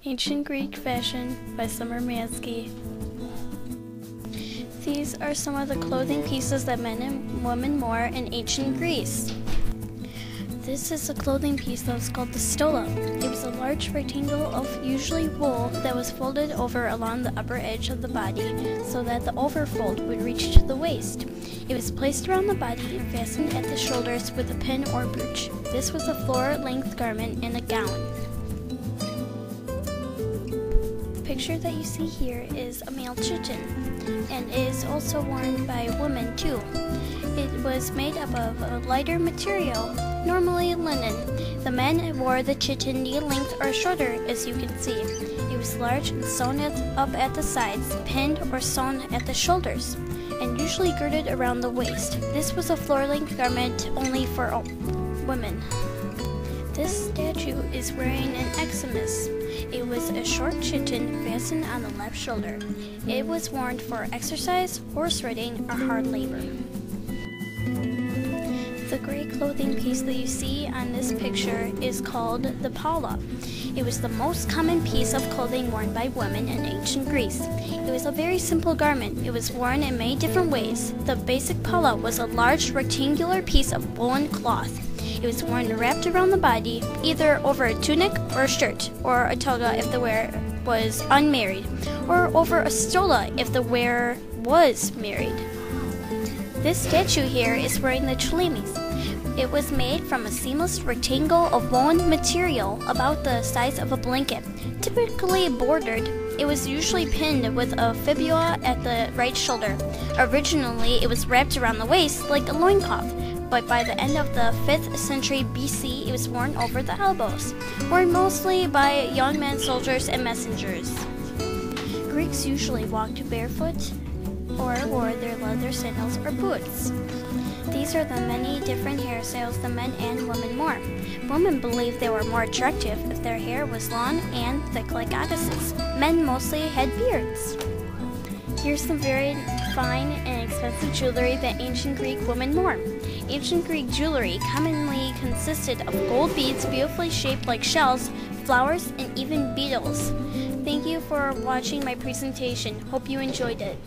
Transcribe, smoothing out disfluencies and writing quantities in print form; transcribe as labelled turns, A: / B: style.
A: Ancient Greek Fashion by Summer Mansky. These are some of the clothing pieces that men and women wore in ancient Greece. This is a clothing piece that was called the stola. It was a large rectangle of usually wool that was folded over along the upper edge of the body so that the overfold would reach to the waist. It was placed around the body and fastened at the shoulders with a pin or brooch. This was a floor-length garment and a gown. The picture that you see here is a male chiton and is also worn by women too. It was made up of a lighter material, normally linen. The men wore the chiton knee length or shorter, as you can see. It was large and sewn up at the sides, pinned or sewn at the shoulders, and usually girded around the waist. This was a floor-length garment only for women. This statue is wearing an eximus. It was a short chiton fastened on the left shoulder. It was worn for exercise, horse riding, or hard labor. The gray clothing piece that you see on this picture is called the palla. It was the most common piece of clothing worn by women in ancient Greece. It was a very simple garment. It was worn in many different ways. The basic palla was a large rectangular piece of woolen cloth. It was worn wrapped around the body, either over a tunic or a shirt, or a toga if the wearer was unmarried, or over a stola if the wearer was married. This statue here is wearing the chlamys. It was made from a seamless rectangle of woolen material about the size of a blanket, typically bordered. It was usually pinned with a fibula at the right shoulder. Originally, it was wrapped around the waist like a loincloth, but by the end of the 5th century BC, it was worn over the elbows, worn mostly by young men soldiers and messengers. Greeks usually walked barefoot or wore their leather sandals or boots. These are the many different hairstyles the men and women wore. Women believed they were more attractive if their hair was long and thick like goddesses. Men mostly had beards. Here's some very fine and expensive jewelry that ancient Greek women wore. Ancient Greek jewelry commonly consisted of gold beads beautifully shaped like shells, flowers, and even beetles. Thank you for watching my presentation. Hope you enjoyed it.